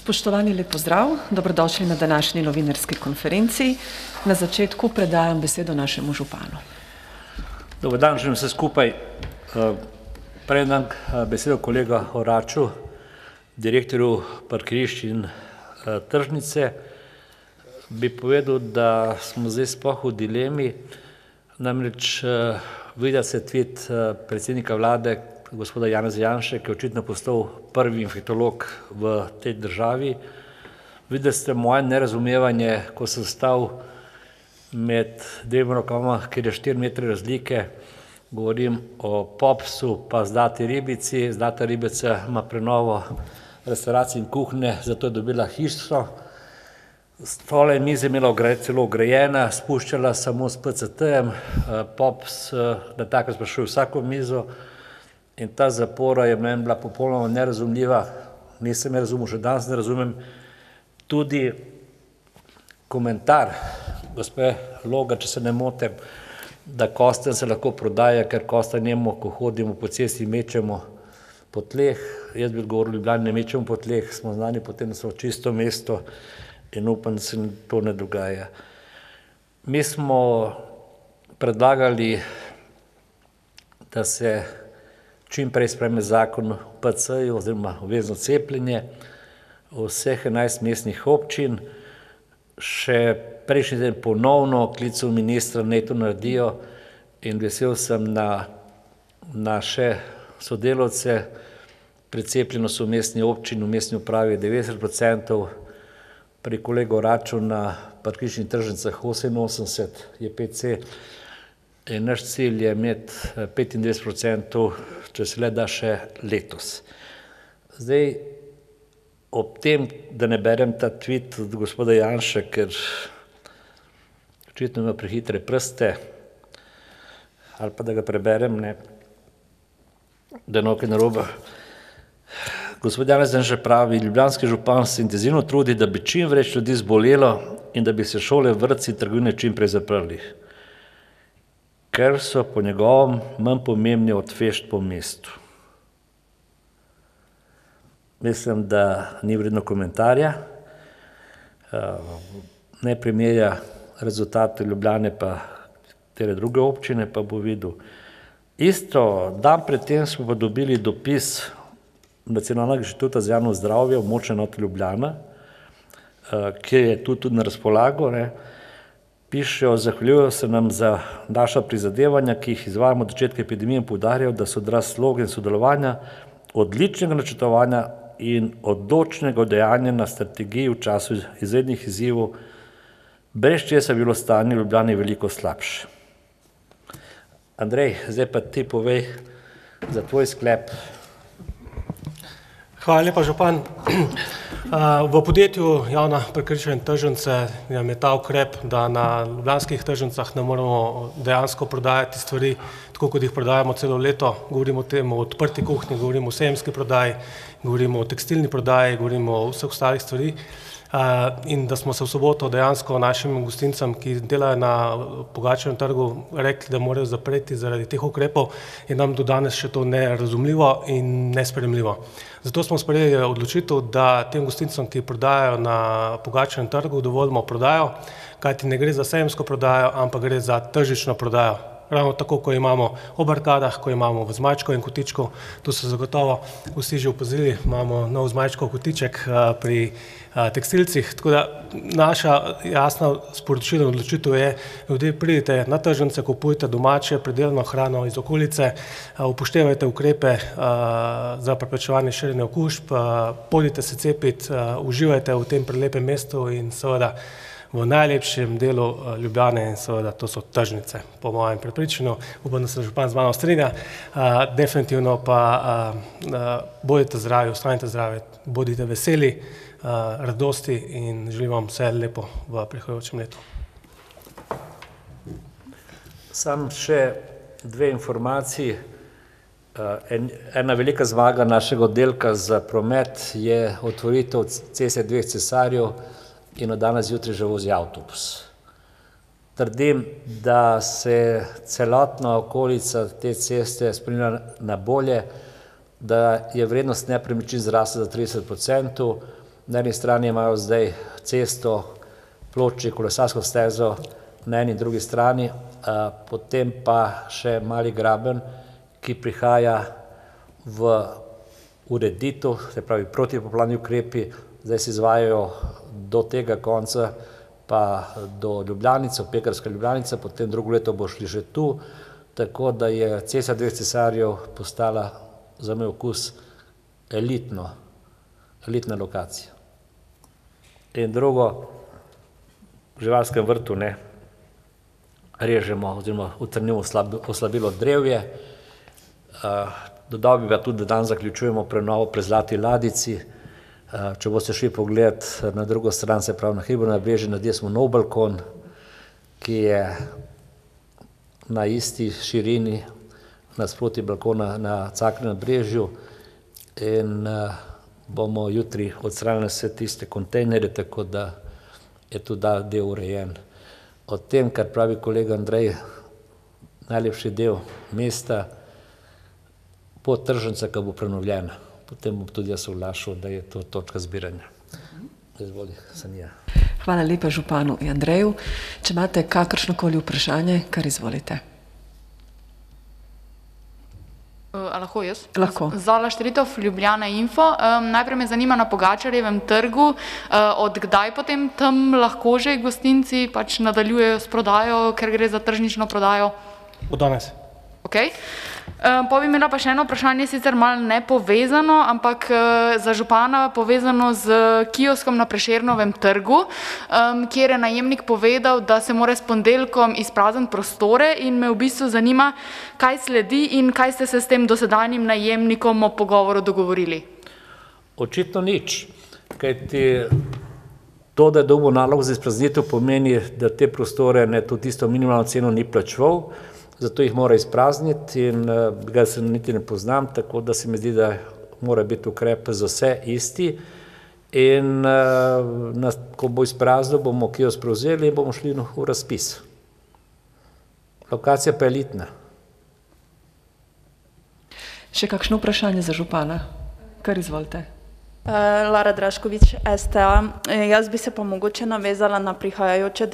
Spoštovani, lep pozdrav, dobrodošli na današnji novinarski konferenci. Na začetku predajam besedo našemu županu. Dober dan, želim vse skupaj. Predam besedo kolega Oraču, direktorju parkirišč in tržnice, bi povedal, da smo zdaj sploh v dilemi, namreč vidi se tweet predsednika vlade, gospoda Janeza Janše, ki je očitno postal prvi infektolog v tej državi. Videli ste moje nerazumevanje, ko sem stal med dvema rokama, kjer je 4 metre razlike, govorim o Popsu pa Zlati ribici. Zlata ribica ima prenovo restauracij in kuhne, zato je dobila hišo. Stole in mize je imela celo ograjena, spuščala samo s PCT-jem, Pops na tako sprašuje vsako mizo. In ta zapora je meni bila popolnoma nerazumljiva, nisem je razumel, še danes ne razumem. Tudi komentar gospe Logar, če se ne motim, da kostanj se lahko prodaja, ker kostanj jemo, ko hodimo po cesti, mečemo po tleh. Jaz bi odgovoril, Ljubljani ne mečemo po tleh, smo znani potem, da smo čisto mesto in upam, da se to ne dogaja. Mi smo predlagali, da se čim prej sprejme zakon o PC-ju oziroma obvezno cepljenje vseh 11 mestnih občin. Še prejšnji teden ponovno klical ministra, naj to naredijo, in vesel sem na naše sodelavce. Precepljenost v mestni občini, v mestni upravi je 90%, pri kolegu Oraču na parkiriščnih tržnicah 88 je PC. In naš cilj je imeti 25%, če se le da še letos. Zdaj, ob tem, da ne berem ta tweet od gospoda Janše, ker očitno ima prehitre prste, ali pa da ga preberem, ne, da je nekaj narobe. Gospod Janez Janša pravi, ljubljanski župan se intenzivno trudi, da bi čim več ljudi zbolelo in da bi se šole, vrtci, trgovine čim prej zaprli, ker so po njegovem manj pomembni od fešt po mestu. Mislim, da ni vredno komentarja. Ne primerja rezultate Ljubljane pa tere druge občine, pa bo videl. Isto, dan pred tem smo pa dobili dopis Nacionalnega inštituta za javno zdravje območne enote Ljubljana, ki je tudi na razpolago, ne. Pišejo, zahvaljujejo se nam za naša prizadevanja, ki jih izvajamo od začetka epidemije, in poudarjajo, da so odraz sloge in sodelovanja, odličnega načrtovanja in odločnega udejanja na strategiji v času izrednih izzivov, brez česa bi bilo stanje v Ljubljani veliko slabše. Andrej, zdaj pa ti povej za tvoj sklep. Hvala lepa, župan. V podjetju Javna parkirišča in tržnice nam je ta ukrep, da na ljubljanskih tržnicah ne moramo dejansko prodajati stvari, tako kot jih prodajamo celo leto. Govorimo o tem, o odprti kuhinji, govorimo o sejemski prodaji, govorimo o tekstilni prodaji, govorimo o vseh ostalih stvari. In da smo se v soboto dejansko našim gostincem, ki delajo na Pogačarjevem trgu, rekli, da morajo zapreti zaradi teh ukrepov, je nam do danes še to nerazumljivo in nesprejemljivo. Zato smo sprejeli odločitev, da tem gostincem, ki prodajajo na Pogačarjevem trgu, dovolimo prodajo, kajti ne gre za sejemsko prodajo, ampak gre za tržično prodajo. Ravno tako, ko imamo ob arkadah, ko imamo v Zmajčku in Kotičku, to so zagotovo vsi že opazili, imamo nov Zmajčkov kotiček pri tekstilcih, tako da naša jasna sporočila in odločitev je, ljudje pridite na tržnice, kupujte domače, pridelano hrano iz okolice, upoštevajte ukrepe za preprečevanje širjenja okužb, pojdite se cepiti, uživajte v tem prelepem mestu in seveda v najlepšem delu Ljubljane, in seveda to so tržnice, po mojem prepričanju. Upam, da se župan z mano strinja. Definitivno pa bodite zdravi, ostanite zdravi, bodite veseli, radosti in želim vam vse lepo v prihajajočem letu. Sam še dve informaciji. Ena velika zmaga našega oddelka za promet je otvoritev ceste dveh cesarjev in od danes zjutraj že vozi avtobus. Trdim, da se celotna okolica te ceste spremenila na bolje, da je vrednost nepremičnin zrasla za 30%, Na eni strani imajo zdaj cesto, pločnik, kolesarsko stezo na eni in drugi strani, potem pa še mali graben, ki prihaja v ureditev, se pravi protipoplavni ukrepi, zdaj se izvajajo do tega konca pa do Ljubljanice, Pekarska Ljubljanica, potem drugo leto bo šli že tu, tako da je cesta dveh cesarjev postala za moj okus elitna lokacija. In drugo, v živalskem vrtu režemo oziroma utrnimo oslabilo drevje. Dodal bi pa tudi, da dan zaključujemo prenovo pri Zlati ladici. Če boste šli pogledat na drugo stran, se pravi na hribu nabrežju, naredili smo nov balkon, ki je na isti širini nasproti balkona na Cakrinem nabrežju in bomo jutri odstranili vse tiste kontejnerje, tako da je tudi del urejen. O tem, kar pravi kolega Andrej, najlepši del mesta, pot tržnica, ki bo prenovljena. Potem bom tudi jaz oglašal, da je to točka zbiranja. Izvoli, Sanija. Hvala lepa županu Andreju. Če imate kakršnokoli vprašanje, kar izvolite. Lahko jaz? Lahko. Zala Štritev, Ljubljana Info. Najprej me zanima na Pogačarjevem trgu, od kdaj potem tam lahko že gostinci pač nadaljujejo s prodajo, ker gre za tržnično prodajo? Od danes. Ok. Pa bi imela pa še eno vprašanje, sicer malo nepovezano, ampak za župana povezano z kioskom na Prešernovem trgu, kjer je najemnik povedal, da se mora s ponedeljkom izprazniti prostore in me v bistvu zanima, kaj sledi in kaj ste se s tem dosedanjim najemnikom o pogovoru dogovorili. Očitno nič, kajti to, da je dobil nalog za izpraznitev, pomeni, da te prostore tudi tisto minimalno ceno ni plačeval, zato jih mora izprazniti in ga se niti ne poznam, tako da se mi zdi, da mora biti ukrep za vse isti in ko bo izpraznil, bomo kiosk prevzeli in bomo šli v razpis. Lokacija pa je elitna. Še kakšno vprašanje za župana? Kar izvolite. Lara Draškovič, STA. Jaz bi se pa mogoče navezala na prihajajoče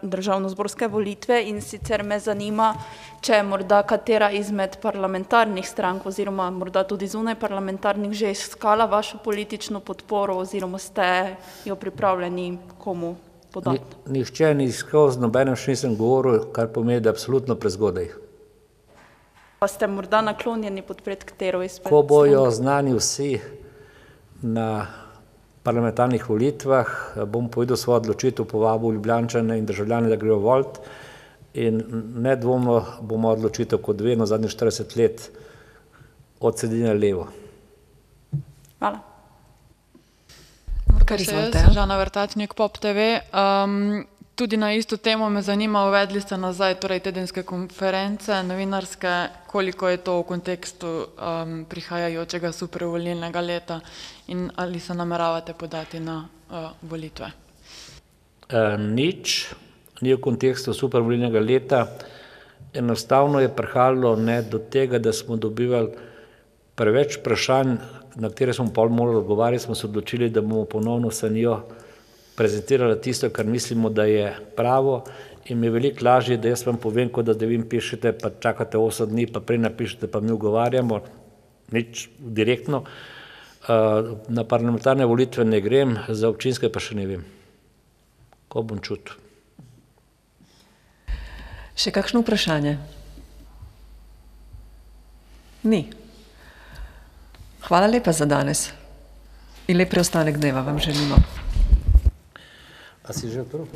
državnozborske volitve in sicer me zanima, če je morda katera izmed parlamentarnih strank oziroma morda tudi zunaj parlamentarnih že iskala vašo politično podporo oziroma ste jo pripravljeni komu podati. Nihče ni iskal, z nobenem še nisem govoril, kar pomeni, da je absolutno prezgodaj. Pa ste morda naklonjeni podpreti katero izmed strank? Ko bojo znani vsi na parlamentarnih volitvah, bom povedal svojo odločitev, povabil Ljubljančane in državljane, da grejo volit in nedvomno bomo odločitev kot vedno zadnjih 40 let od sredine levo. Hvala. Kar izvolite. Žana Vrtačnik, Pop TV. Tudi na isto temo me zanima, uvedli ste nazaj tedenske konference novinarske, koliko je to v kontekstu prihajajočega supervolilnega leta in ali se nameravate podati na volitve? Nič, ni v kontekstu supervolilnega leta. Enostavno je prihajalo do tega, da smo dobivali preveč vprašanj, na katere smo pol morali odgovarjati, smo se odločili, da bomo ponovno Sanijo prezentirali tisto, kar mislimo, da je pravo in mi je veliko lažje, da jaz vam povem, kot da vi pišete, pa čakate 8 dni, pa prej napišete, pa mi ugovarjamo, nič direktno. Na parlamentarne volitve ne grem, za občinske pa še ne vem. Ko bom čutil. Še kakšno vprašanje? Ni. Hvala lepa za danes in lep preostanek dneva vam želimo. A si že odprl?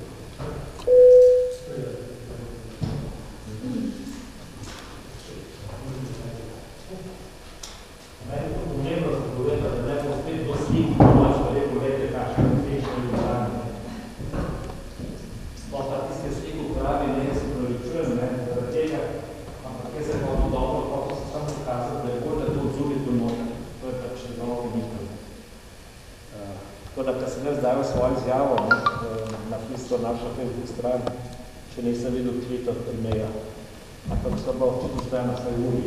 Tako da, ko sem jaz dal svojo izjavo na tisto našo Facebook stran, še nisem videl tweetov od premijeja, ampak so pa očitno stoja na svoj uri.